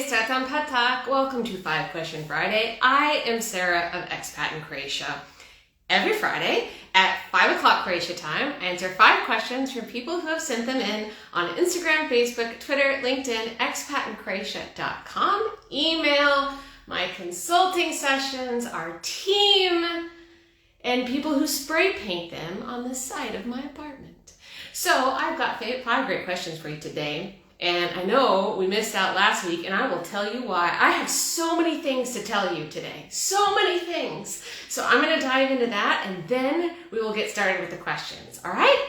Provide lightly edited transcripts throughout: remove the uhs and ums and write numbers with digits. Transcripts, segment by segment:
Statan Patak. Welcome to 5 Question Friday. I am Sarah of Expat in Croatia. Every Friday at 5 o'clock Croatia time, I answer 5 questions from people who have sent them in on Instagram, Facebook, Twitter, LinkedIn, expatincroatia.com, email, my consulting sessions, our team, and people who spray paint them on the side of my apartment. So I've got 5 great questions for you today. And I know we missed out last week, and I will tell you why. I have so many things to tell you today. So many things. So I'm going to dive into that, and then we will get started with the questions. All right?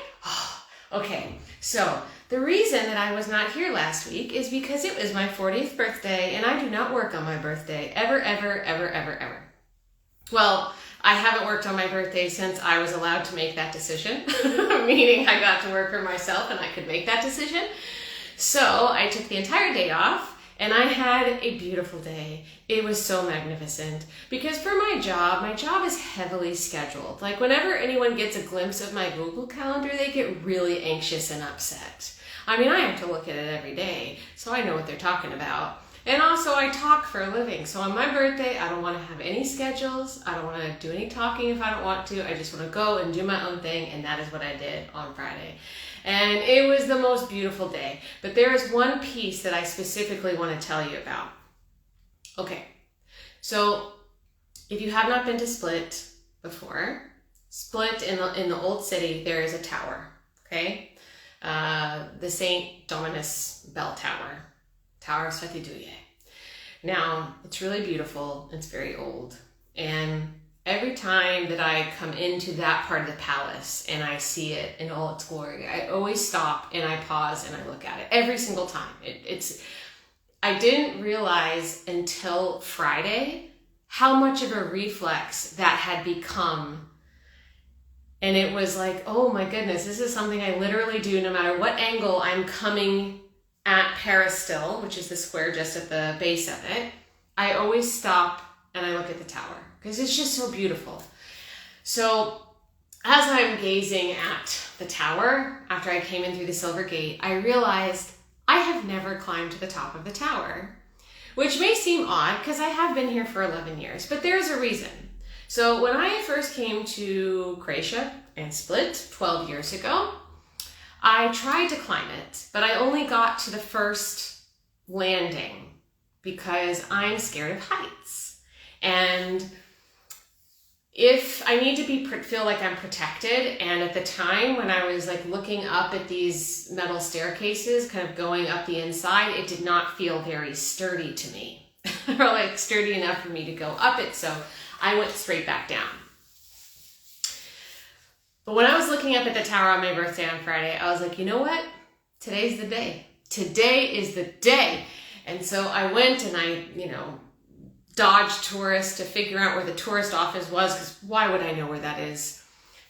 Okay. So the reason that I was not here last week is because it was my 40th birthday, and I do not work on my birthday. Ever, ever, ever, ever, ever. Well, I haven't worked on my birthday since I was allowed to make that decision, meaning I got to work for myself and I could make that decision. So I took the entire day off and I had a beautiful day. It was so magnificent because for my job is heavily scheduled. Like whenever anyone gets a glimpse of my Google Calendar, they get really anxious and upset. I mean, I have to look at it every day, so I know what they're talking about. And also I talk for a living. So on my birthday, I don't want to have any schedules. I don't want to do any talking if I don't want to. I just want to go and do my own thing. And that is what I did on Friday. And it was the most beautiful day. But there is one piece that I specifically want to tell you about. Okay. So if you have not been to Split before, Split in the old city, there is a tower. Okay. The St. Dominus Bell Tower. Tower Svetiduje. Now, it's really beautiful. It's very old. And every time that I come into that part of the palace and I see it in all its glory, I always stop and I pause and I look at it every single time. I didn't realize until Friday how much of a reflex that had become. And it was like, oh my goodness, this is something I literally do no matter what angle I'm coming at Peristyle, which is the square just at the base of it. I always stop and I look at the tower because it's just so beautiful. So as I'm gazing at the tower after I came in through the Silver Gate, I realized I have never climbed to the top of the tower, which may seem odd because I have been here for 11 years, but there's a reason. So when I first came to Croatia and Split 12 years ago, I tried to climb it, but I only got to the first landing because I'm scared of heights. And if I need to feel like I'm protected, and at the time when I was like looking up at these metal staircases, kind of going up the inside, it did not feel very sturdy to me, or like sturdy enough for me to go up it. So I went straight back down. But when I was looking up at the tower on my birthday on Friday, I was like, you know what? Today's the day. Today is the day. And so I went and I, dodged tourists to figure out where the tourist office was, because why would I know where that is?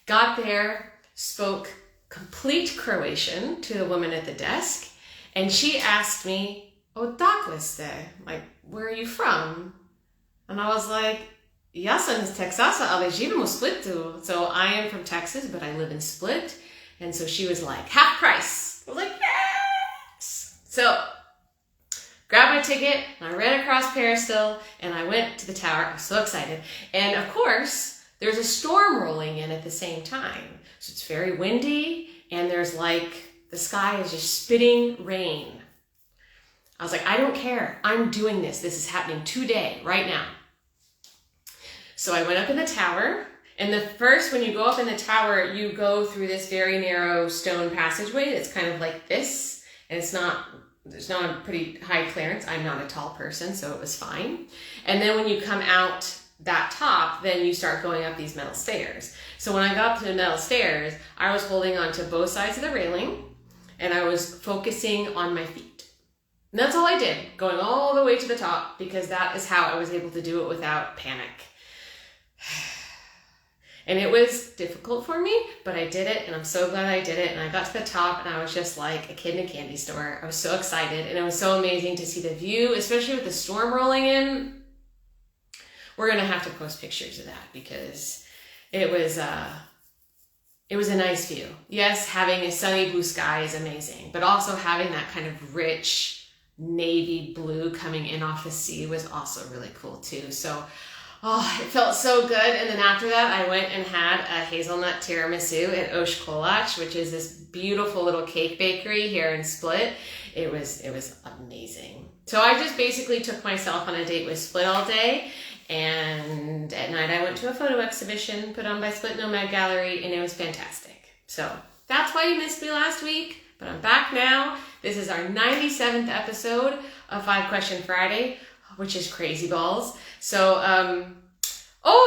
Got there, spoke complete Croatian to the woman at the desk, and she asked me, odakle ste? Like, where are you from? And I was like, ja sam iz Teksasa, ali živim u Splitu. So I am from Texas, but I live in Split. And so she was like, half price. I was like, yes! So grabbed my ticket, and I ran across Peristyle, and I went to the tower. I was so excited. And of course, there's a storm rolling in at the same time. So it's very windy, and there's like, the sky is just spitting rain. I was like, I don't care. I'm doing this. This is happening today, right now. So I went up in the tower, and when you go up in the tower, you go through this very narrow stone passageway that's kind of like this, and there's not a pretty high clearance. I'm not a tall person, so it was fine. And then when you come out that top, then you start going up these metal stairs. So when I got up to the metal stairs, I was holding on to both sides of the railing, and I was focusing on my feet. And that's all I did, going all the way to the top, because that is how I was able to do it without panic. And it was difficult for me, but I did it, and I'm so glad I did it. And I got to the top, and I was just like a kid in a candy store. I was so excited, and it was so amazing to see the view, especially with the storm rolling in. We're going to have to post pictures of that because it was a nice view. Yes, having a sunny blue sky is amazing, but also having that kind of rich navy blue coming in off the sea was also really cool too. So, it felt so good. And then after that, I went and had a hazelnut tiramisu at Oshkosh, which is this beautiful little cake bakery here in Split. It was amazing. So I just basically took myself on a date with Split all day. And at night I went to a photo exhibition put on by Split Nomad Gallery, and it was fantastic. So that's why you missed me last week, but I'm back now. This is our 97th episode of 5 Question Friday, which is crazy balls. So,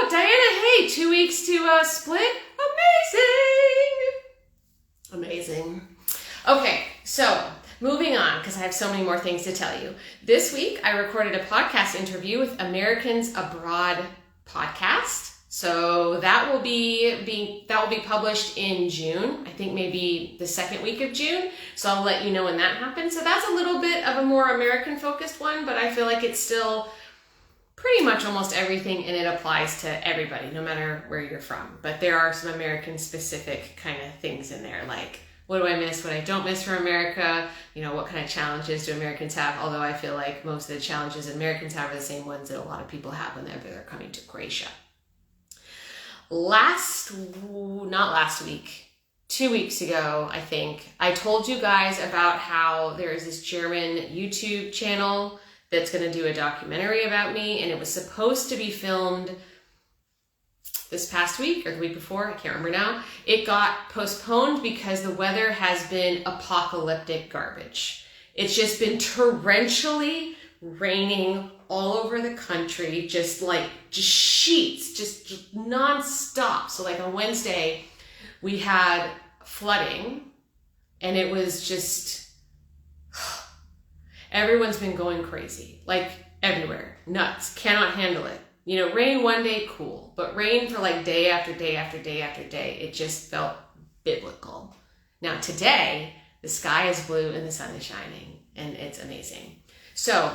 Diana, hey, 2 weeks to Split. Amazing. Okay, so moving on, because I have so many more things to tell you. This week, I recorded a podcast interview with Americans Abroad podcast. So that will be published in June. I think maybe the second week of June. So I'll let you know when that happens. So that's a little bit of a more American focused one, but I feel like it's still pretty much almost everything in it applies to everybody, no matter where you're from. But there are some American specific kind of things in there, like what do I miss, what I don't miss from America, what kind of challenges do Americans have, although I feel like most of the challenges Americans have are the same ones that a lot of people have when they're coming to Croatia. 2 weeks ago, I think, I told you guys about how there is this German YouTube channel that's going to do a documentary about me, and it was supposed to be filmed this past week or the week before, I can't remember now. It got postponed because the weather has been apocalyptic garbage. It's just been torrentially raining all over the country, just sheets, just nonstop. So like on Wednesday, we had flooding, and it was just, everyone's been going crazy, like everywhere, nuts, cannot handle it. Rain one day, cool, but rain for like day after day after day after day, it just felt biblical. Now today, the sky is blue and the sun is shining, and it's amazing. So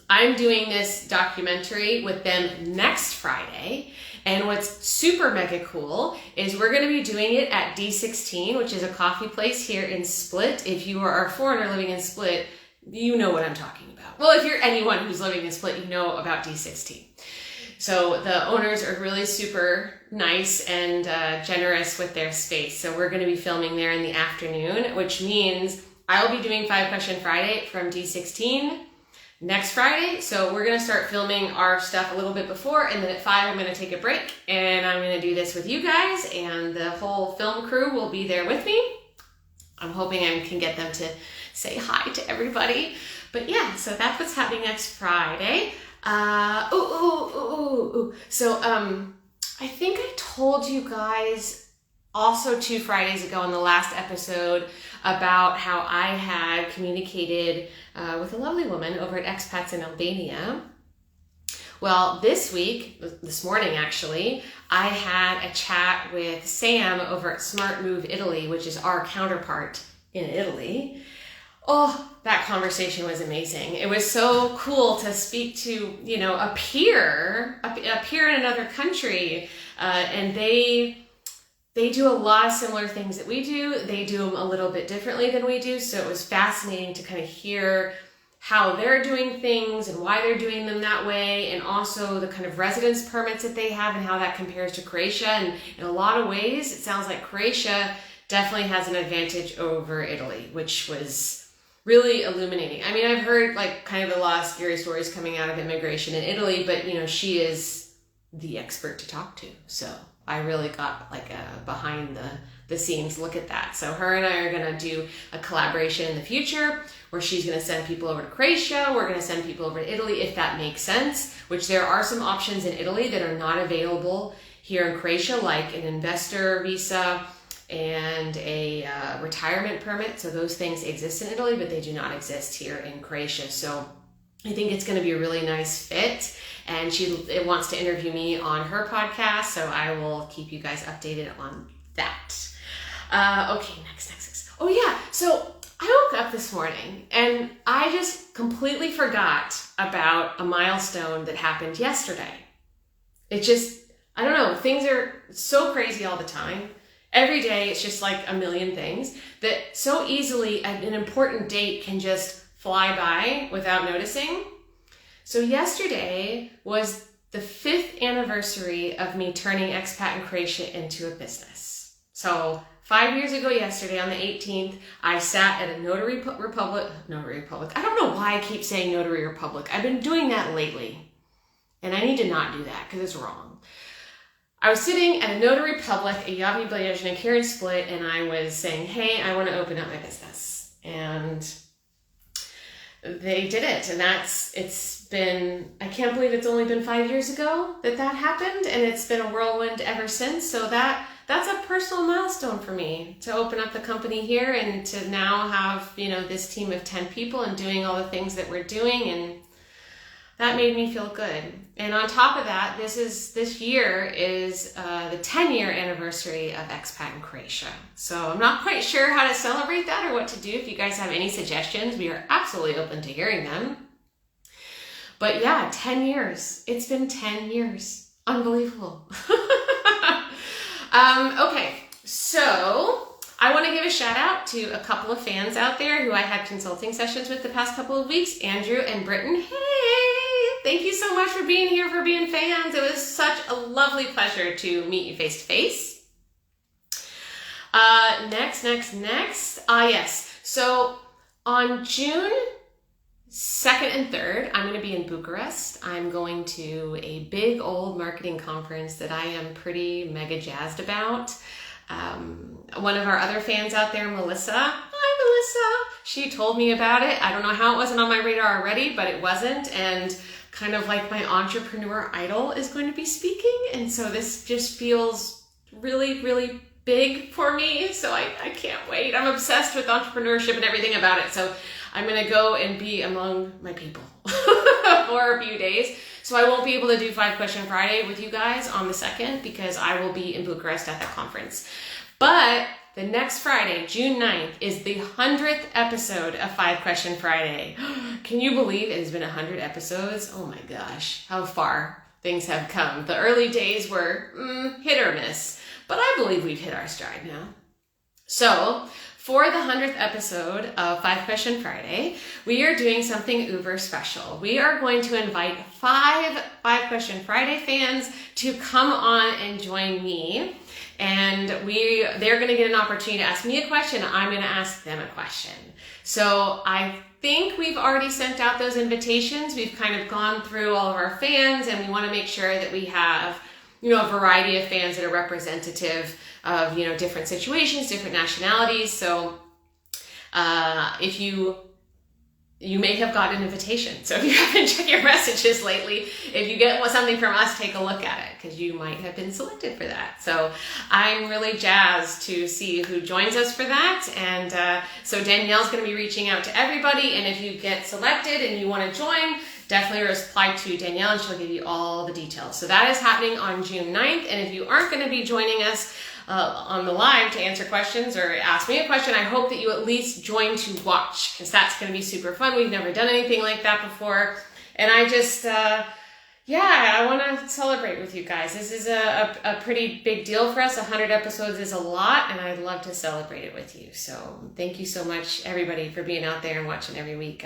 I'm doing this documentary with them next Friday, and what's super mega cool is we're going to be doing it at D16, which is a coffee place here in Split. If you are a foreigner living in Split, you know what I'm talking about. Well, if you're anyone who's living in Split, you know about D16. So the owners are really super nice and generous with their space. So we're going to be filming there in the afternoon, which means I'll be doing 5 Question Friday from D16 next Friday. So we're going to start filming our stuff a little bit before, and then at 5 I'm going to take a break, and I'm going to do this with you guys, and the whole film crew will be there with me. I'm hoping I can get them to say hi to everybody. But yeah, so that's what's happening next Friday. So, I think I told you guys also 2 Fridays ago in the last episode about how I had communicated with a lovely woman over at Expats in Albania. Well, this morning actually, I had a chat with Sam over at Smart Move Italy, which is our counterpart in Italy. Oh, that conversation was amazing. It was so cool to speak to, a peer in another country. And they do a lot of similar things that we do. They do them a little bit differently than we do. So it was fascinating to kind of hear how they're doing things and why they're doing them that way, and also the kind of residence permits that they have and how that compares to Croatia. And in a lot of ways, it sounds like Croatia definitely has an advantage over Italy, which was really illuminating. I mean, I've heard kind of a lot of scary stories coming out of immigration in Italy, but she is the expert to talk to. So I really got a behind the scenes look at that. So her and I are going to do a collaboration in the future where she's going to send people over to Croatia. We're going to send people over to Italy, if that makes sense, which there are some options in Italy that are not available here in Croatia, like an investor visa and a retirement permit. So those things exist in Italy, but they do not exist here in Croatia. So I think it's going to be a really nice fit. And she wants to interview me on her podcast, so I will keep you guys updated on that. Okay, next. Oh yeah, so I woke up this morning and I just completely forgot about a milestone that happened yesterday. It just, I don't know, things are so crazy all the time. Every day it's just like a million things that so easily an important date can just fly by without noticing. So yesterday was the 5th anniversary of me turning Expat in Croatia into a business. So 5 years ago yesterday on the 18th, I sat at a Notary Republic. I don't know why I keep saying Notary Republic. I've been doing that lately, and I need to not do that because it's wrong. I was sitting at a Notary Public, a e-Građani, a Karen Split, and I was saying, hey, I want to open up my business. And they did it. And it's been, I can't believe it's only been 5 years ago that happened. And it's been a whirlwind ever since. So that's a personal milestone for me to open up the company here and to now have, this team of 10 people and doing all the things that we're doing. And that made me feel good. And on top of that, this year is the 10-year anniversary of Expat in Croatia. So I'm not quite sure how to celebrate that or what to do. If you guys have any suggestions, we are absolutely open to hearing them. But yeah, 10 years. It's been 10 years. Unbelievable. Okay, so I want to give a shout out to a couple of fans out there who I had consulting sessions with the past couple of weeks, Andrew and Britton. Hey, thank you so much for being here, for being fans. It was such a lovely pleasure to meet you face to face. Next. Yes. So on June 2nd and 3rd, I'm going to be in Bucharest. I'm going to a big old marketing conference that I am pretty mega jazzed about. One of our other fans out there, Melissa. Hi, Melissa. She told me about it. I don't know how it wasn't on my radar already, but it wasn't. And kind of like my entrepreneur idol is going to be speaking. And so this just feels really, really big for me. So I can't wait. I'm obsessed with entrepreneurship and everything about it. So I'm going to go and be among my people for a few days. So I won't be able to do 5 Question Friday with you guys on the 2nd because I will be in Bucharest at that conference. But the next Friday, June 9th, is the 100th episode of 5 Question Friday. Can you believe it has been 100 episodes? Oh my gosh, how far things have come. The early days were hit or miss, but I believe we've hit our stride now. So for the 100th episode of 5 Question Friday, we are doing something uber special. We are going to invite 5 Question Friday fans to come on and join me. And they're going to get an opportunity to ask me a question. I'm going to ask them a question. So I think we've already sent out those invitations. We've kind of gone through all of our fans, and we want to make sure that we have, a variety of fans that are representative of, different situations, different nationalities. So if you may have got an invitation. So if you haven't checked your messages lately, if you get something from us, take a look at it because you might have been selected for that. So I'm really jazzed to see who joins us for that. And so Danielle's going to be reaching out to everybody. And if you get selected and you want to join, definitely reply to Danielle and she'll give you all the details. So that is happening on June 9th. And if you aren't going to be joining us on the live to answer questions or ask me a question, I hope that you at least join to watch because that's going to be super fun. We've never done anything like that before. And I just, I want to celebrate with you guys. This is a pretty big deal for us. 100 episodes is a lot, and I'd love to celebrate it with you. So thank you so much, everybody, for being out there and watching every week.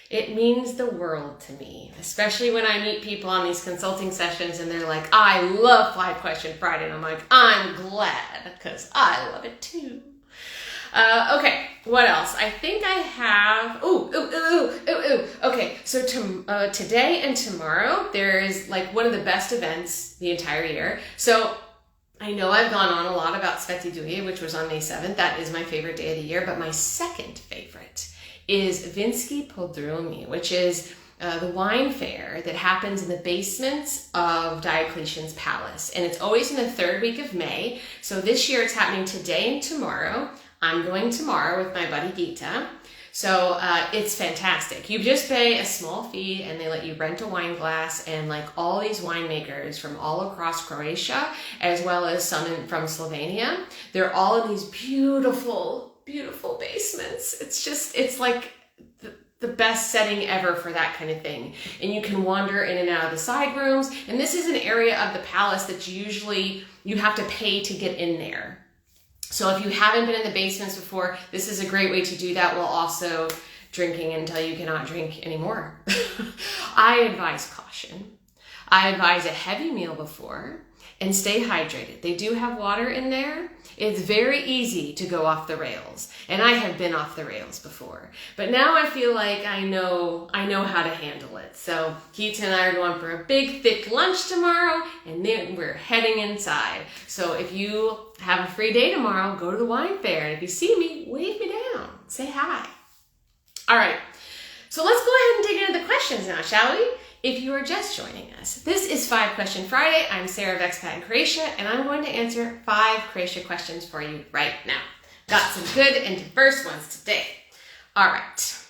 It means the world to me, especially when I meet people on these consulting sessions and they're like, I love 5 Question Friday. And I'm like, I'm glad because I love it too. Okay, what else? I think I have, okay, so today and tomorrow, there is like one of the best events the entire year. So I know I've gone on a lot about Svetiduje, which was on May 7th. That is my favorite day of the year, but my second favorite is Vinski Podromi, which is the wine fair that happens in the basements of Diocletian's palace. And it's always in the 3rd week of May. So this year it's happening today and tomorrow. I'm going tomorrow with my buddy Gita. So it's fantastic. You just pay a small fee and they let you rent a wine glass, and like all these winemakers from all across Croatia, as well as some from Slovenia, they're all in these beautiful, beautiful basements. It's like the best setting ever for that kind of thing. And you can wander in and out of the side rooms. And this is an area of the palace that usually you have to pay to get in there. So if you haven't been in the basements before, this is a great way to do that while also drinking until you cannot drink anymore. I advise caution. I advise a heavy meal before and stay hydrated. They do have water in there. It's very easy to go off the rails. And I have been off the rails before. But now I feel like I know how to handle it. So Keats and I are going for a big, thick lunch tomorrow, and then we're heading inside. So if you have a free day tomorrow, go to the wine fair. And if you see me, wave me down. Say hi. All right. So let's go ahead and dig into the questions now, shall we? If you are just joining us, this is 5 Question Friday. I'm Sarah of Expat in Croatia, and I'm going to answer 5 Croatia questions for you right now. Got some good and diverse ones today. All right.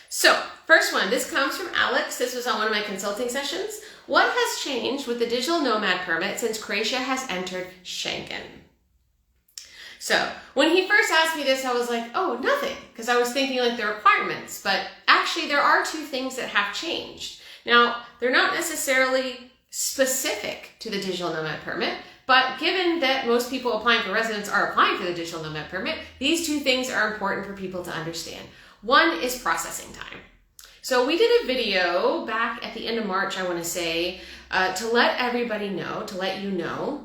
So, first one, this comes from Alex. This was on one of my consulting sessions. What has changed with the Digital Nomad permit since Croatia has entered Schengen? So, when he first asked me this, I was like, oh, nothing, because I was thinking like the requirements, but actually there are 2 things that have changed. Now, they're not necessarily specific to the Digital Nomad permit, but given that most people applying for residence are applying for the Digital Nomad permit, these 2 things are important for people to understand. One is processing time. So we did a video back at the end of March, I want to say, to let everybody know, to let you know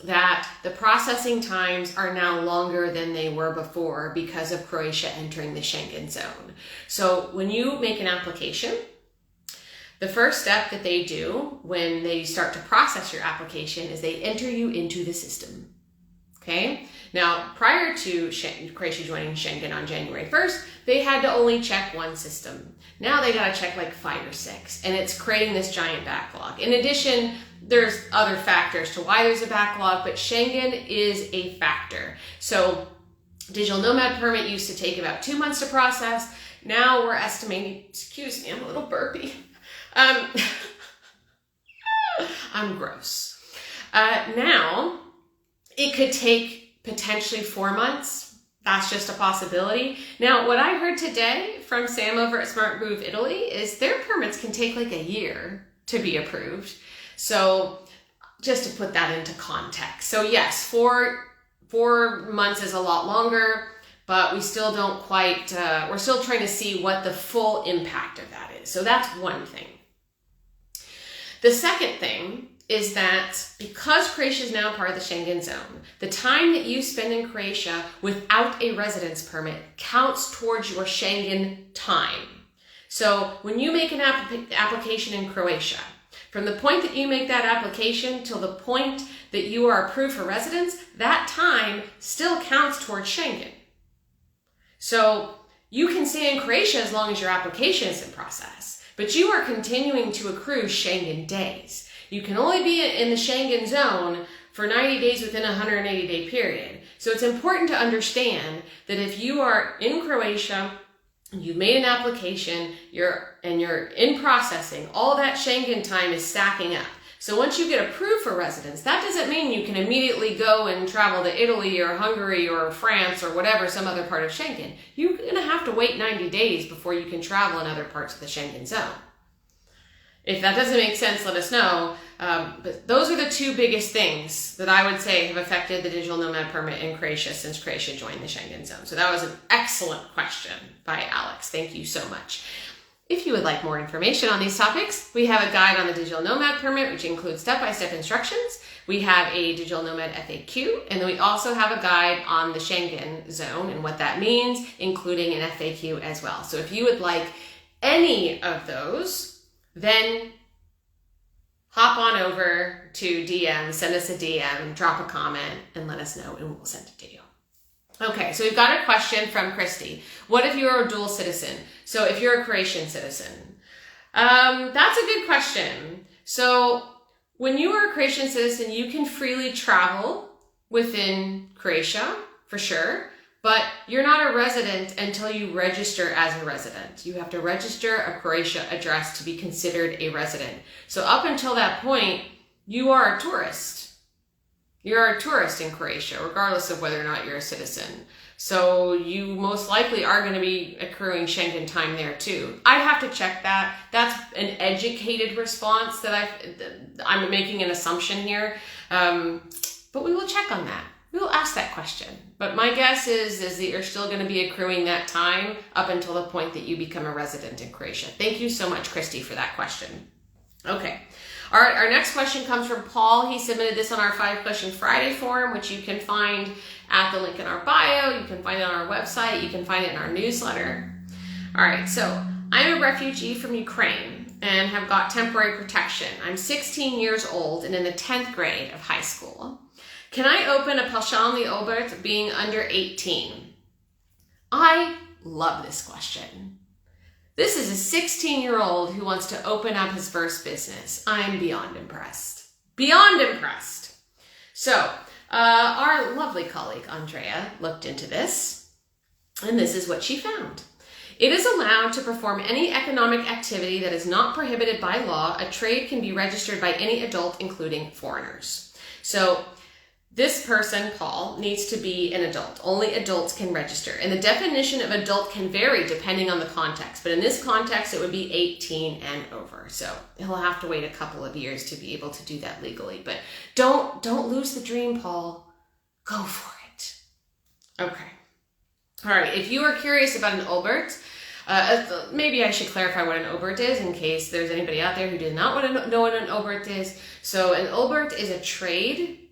that the processing times are now longer than they were before because of Croatia entering the Schengen zone. So when you make an application, the first step that they do when they start to process your application is they enter you into the system. Okay? Now, prior to Croatia joining Schengen on January 1st, they had to only check 1 system. Now they got to check like 5 or 6, and it's creating this giant backlog. In addition, there's other factors to why there's a backlog, but Schengen is a factor. So, Digital Nomad permit used to take about 2 months to process. Now we're estimating, excuse me, I'm a little burpy. I'm gross. Now, it could take potentially 4 months. That's just a possibility. Now, what I heard today from Sam over at Smart Move Italy is their permits can take like a year to be approved. So just to put that into context. So yes, 4 months is a lot longer, but we still don't quite, we're still trying to see what the full impact of that is. So that's one thing. The second thing is that because Croatia is now part of the Schengen zone, the time that you spend in Croatia without a residence permit counts towards your Schengen time. So when you make an application in Croatia, from the point that you make that application till the point that you are approved for residence, that time still counts towards Schengen. So you can stay in Croatia as long as your application is in process, but you are continuing to accrue Schengen days. You can only be in the Schengen zone for 90 days within a 180-day period. So it's important to understand that if you are in Croatia, you've made an application, you're in processing, all that Schengen time is stacking up. So once you get approved for residence, that doesn't mean you can immediately go and travel to Italy or Hungary or France or whatever, some other part of Schengen. You're going to have to wait 90 days before you can travel in other parts of the Schengen zone. If that doesn't make sense, let us know. But those are the 2 biggest things that I would say have affected the Digital Nomad permit in Croatia since Croatia joined the Schengen zone. So that was an excellent question by Alex. Thank you so much. If you would like more information on these topics, we have a guide on the Digital Nomad permit, which includes step-by-step instructions. We have a Digital Nomad FAQ, and then we also have a guide on the Schengen zone and what that means, including an FAQ as well. So if you would like any of those, then hop on over to DM, send us a DM, drop a comment, and let us know, and we'll send it to you. Okay, so we've got a question from Christy. What if you're a dual citizen? So if you're a Croatian citizen, that's a good question. So when you are a Croatian citizen, you can freely travel within Croatia, for sure, but you're not a resident until you register as a resident. You have to register a Croatia address to be considered a resident. So up until that point, you are a tourist. You're a tourist in Croatia, regardless of whether or not you're a citizen. So you most likely are going to be accruing Schengen time there too. I'd have to check that. That's an educated response that I'm making an assumption here. But we will check on that. we will ask that question. But my guess is that you're still going to be accruing that time up until the point that you become a resident in Croatia. Thank you so much, Christy, for that question. Okay. All right, our next question comes from Paul. He submitted this on our 5 Question Friday forum, which you can find at the link in our bio. You can find it on our website. You can find it in our newsletter. All right, so I'm a refugee from Ukraine and have got temporary protection. I'm 16 years old and in the 10th grade of high school. Can I open a paušalni obrt being under 18? I love this question. This is a 16-year-old who wants to open up his first business. I'm beyond impressed. Beyond impressed. So, our lovely colleague, Andrea, looked into this, and this is what she found. It is allowed to perform any economic activity that is not prohibited by law. A trade can be registered by any adult, including foreigners. So, this person, Paul, needs to be an adult. Only adults can register. And the definition of adult can vary depending on the context. But in this context, it would be 18 and over. So he'll have to wait a couple of years to be able to do that legally. But don't lose the dream, Paul. Go for it. Okay. All right. If you are curious about an obrt, maybe I should clarify what an obrt is in case there's anybody out there who does not want to know what an obrt is. So an obrt is a trade.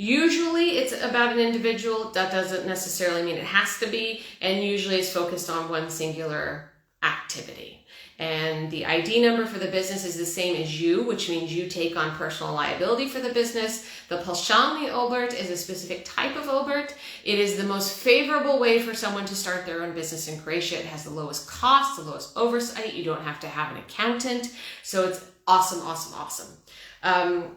Usually it's about an individual. That doesn't necessarily mean it has to be. And usually it's focused on one singular activity. And the ID number for the business is the same as you, which means you take on personal liability for the business. The paušalni obrt is a specific type of obrt. It is the most favorable way for someone to start their own business in Croatia. It has the lowest cost, the lowest oversight. You don't have to have an accountant. So it's awesome, awesome, awesome.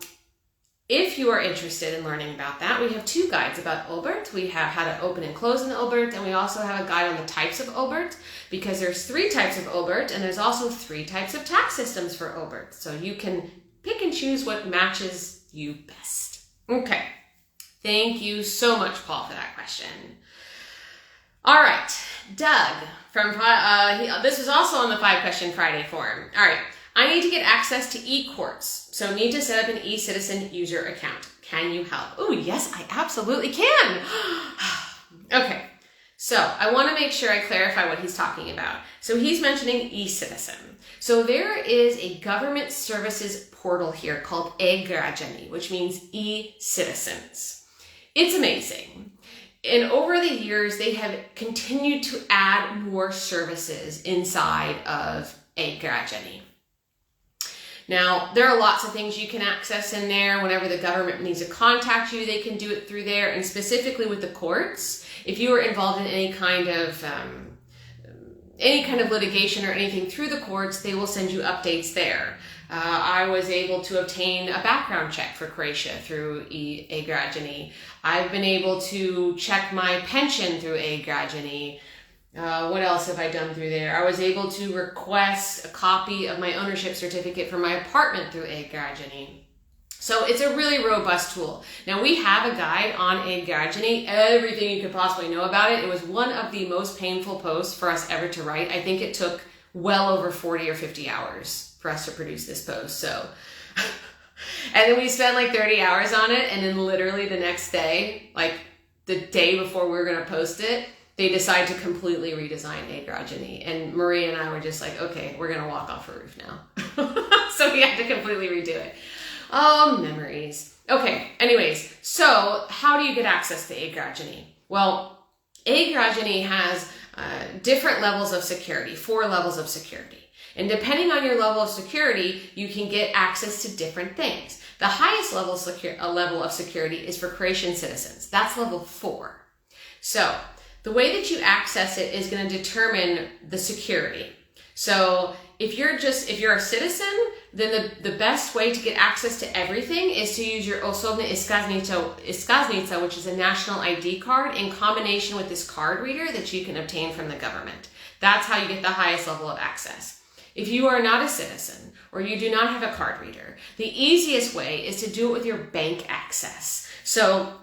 If you are interested in learning about that, we have 2 guides about obrt. We have how to open and close an obrt, and we also have a guide on the types of obrt, because there's 3 types of obrt, and there's also 3 types of tax systems for obrt. So you can pick and choose what matches you best. Okay. Thank you so much, Paul, for that question. All right. Doug, from this was also on the 5 Question Friday forum. All right. I need to get access to e-courts, so need to set up an e-citizen user account. Can you help? Oh, yes, I absolutely can. Okay, so I want to make sure I clarify what he's talking about. So he's mentioning e-citizen. So there is a government services portal here called e-Građani, which means e-citizens. It's amazing. And over the years, they have continued to add more services inside of e-Građani. Now, there are lots of things you can access in there. Whenever the government needs to contact you, they can do it through there. And specifically with the courts, if you are involved in any kind of litigation or anything through the courts, they will send you updates there. I was able to obtain a background check for Croatia through e-Građani. I've been able to check my pension through e-Građani. What else have I done through there? I was able to request a copy of my ownership certificate for my apartment through e-Građani. So it's a really robust tool. Now we have a guide on e-Građani, everything you could possibly know about it. It was one of the most painful posts for us ever to write. I think it took well over 40 or 50 hours for us to produce this post. So, and then we spent like 30 hours on it. And then literally the next day, like the day before we were going to post it, they decide to completely redesign e-Građani. And Marie and I were just like, okay, we're going to walk off a roof now. So we had to completely redo it. Oh, memories. Okay, anyways, so how do you get access to e-Građani? Well, e-Građani has different levels of security, 4 levels of security. And depending on your level of security, you can get access to different things. The highest level of security is for Croatian citizens. That's level 4. So the way that you access it is going to determine the security. So if you're a citizen, then the best way to get access to everything is to use your osobna iskaznica, which is a national ID card, in combination with this card reader that you can obtain from the government. That's how you get the highest level of access. If you are not a citizen or you do not have a card reader, the easiest way is to do it with your bank access. So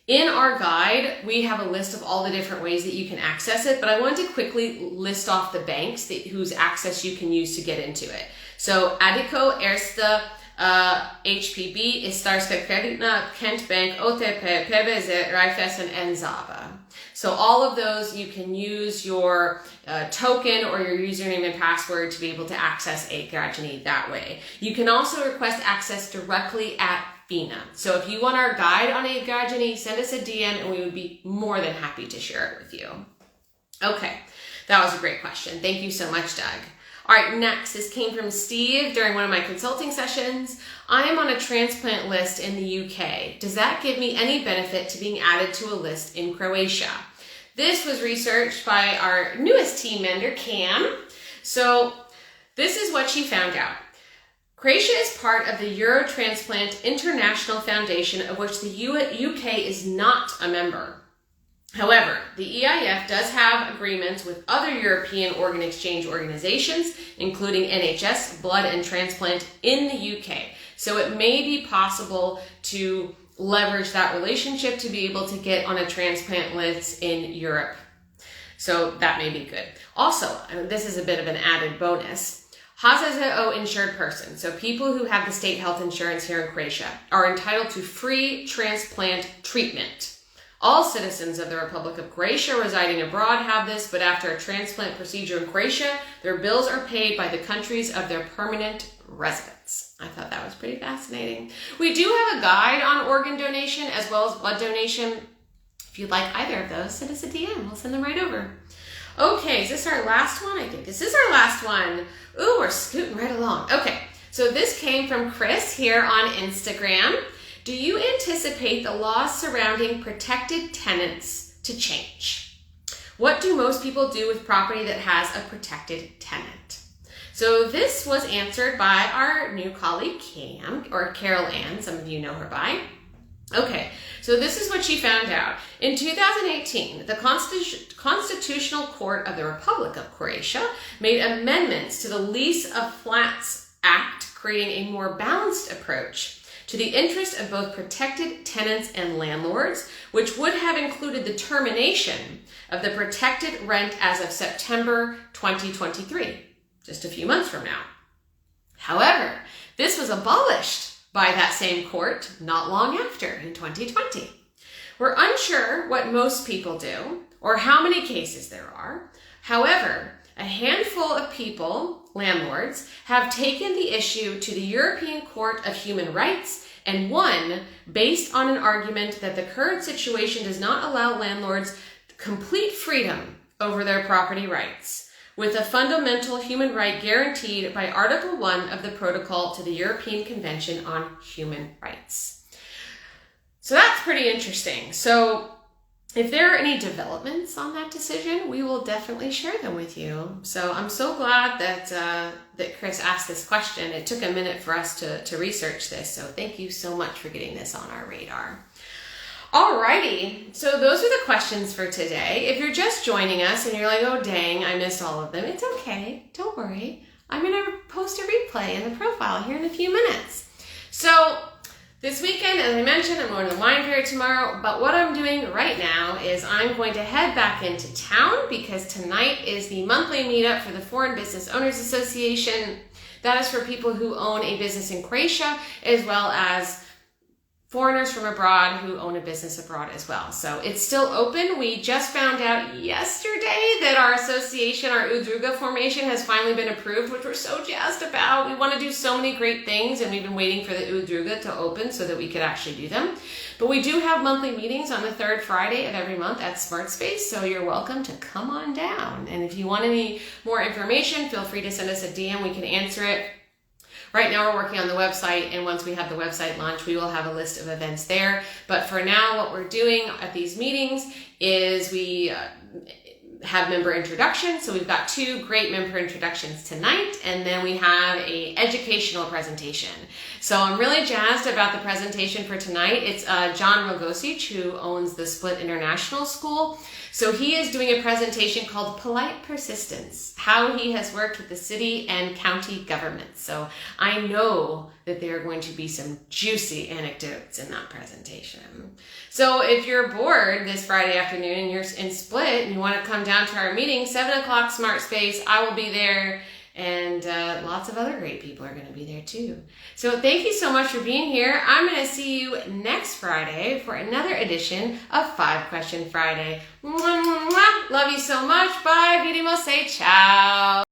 in our guide, we have a list of all the different ways that you can access it, but I want to quickly list off the banks whose access you can use to get into it. So Addiko, Erste, HPB, Istarska Kreditna, Kent Bank, OTP, PBZ, Raiffeisen, and Zaba. So all of those, you can use your token or your username and password to be able to access e-Građani that way. You can also request access directly at FINA. So if you want our guide on e-Građani, send us a DM and we would be more than happy to share it with you. Okay, that was a great question. Thank you so much, Doug. All right, next, this came from Steve during one of my consulting sessions. I am on a transplant list in the UK. Does that give me any benefit to being added to a list in Croatia? This was researched by our newest team member, Cam. So this is what she found out. Croatia is part of the Eurotransplant International Foundation, of which the UK is not a member. However, the EIF does have agreements with other European organ exchange organizations, including NHS, Blood and Transplant in the UK. So it may be possible to leverage that relationship to be able to get on a transplant list in Europe. So that may be good. Also, and this is a bit of an added bonus, HZZO insured person, so people who have the state health insurance here in Croatia, are entitled to free transplant treatment. All citizens of the Republic of Croatia residing abroad have this, but after a transplant procedure in Croatia, their bills are paid by the countries of their permanent residence. I thought that was pretty fascinating. We do have a guide on organ donation as well as blood donation. If you'd like either of those, send us a DM. We'll send them right over. Okay, is this our last one? I think this is our last one. Ooh, we're scooting right along. Okay, so this came from Chris here on Instagram. Do you anticipate the laws surrounding protected tenants to change? What do most people do with property that has a protected tenant? So this was answered by our new colleague, Cam, or Carol Ann, some of you know her by. Okay, so this is what she found out. In 2018, the Constitutional Court of the Republic of Croatia made amendments to the Lease of Flats Act, creating a more balanced approach to the interest of both protected tenants and landlords, which would have included the termination of the protected rent as of September 2023, just a few months from now. However, this was abolished by that same court not long after, in 2020. We're unsure what most people do or how many cases there are. However, a handful of people, landlords, have taken the issue to the European Court of Human Rights and won based on an argument that the current situation does not allow landlords complete freedom over their property rights, with a fundamental human right guaranteed by Article 1 of the Protocol to the European Convention on Human Rights. So that's pretty interesting. So if there are any developments on that decision, we will definitely share them with you. So I'm so glad that Chris asked this question. It took a minute for us to research this, so thank you so much for getting this on our radar. Alrighty, so those are the questions for today. If you're just joining us and you're like, oh dang, I missed all of them, it's okay, don't worry. I'm gonna post a replay in the profile here in a few minutes. So this weekend, as I mentioned, I'm going to the wine fair tomorrow, but what I'm doing right now is I'm going to head back into town because tonight is the monthly meetup for the Foreign Business Owners Association. That is for people who own a business in Croatia, as well as foreigners from abroad who own a business abroad as well. So it's still open. We just found out yesterday that our association, our Udruga formation, has finally been approved, which we're so jazzed about. We want to do so many great things, and we've been waiting for the Udruga to open so that we could actually do them. But we do have monthly meetings on the third Friday of every month at Smart Space, so you're welcome to come on down. And if you want any more information, feel free to send us a DM. We can answer it. Right now we're working on the website, and once we have the website launched, we will have a list of events there. But for now, what we're doing at these meetings is we have member introductions. So we've got 2 great member introductions tonight, and then we have a educational presentation. So I'm really jazzed about the presentation for tonight. It's John Rogosic, who owns the Split International School. So he is doing a presentation called Polite Persistence, how he has worked with the city and county governments. So I know that there are going to be some juicy anecdotes in that presentation. So if you're bored this Friday afternoon and you're in Split and you want to come down to our meeting, 7 o'clock Smart Space, I will be there. And lots of other great people are going to be there too. So thank you so much for being here. I'm going to see you next Friday for another edition of 5 Question Friday. Mwah, mwah, mwah. Love you so much. Bye. Vidimo. Say ciao.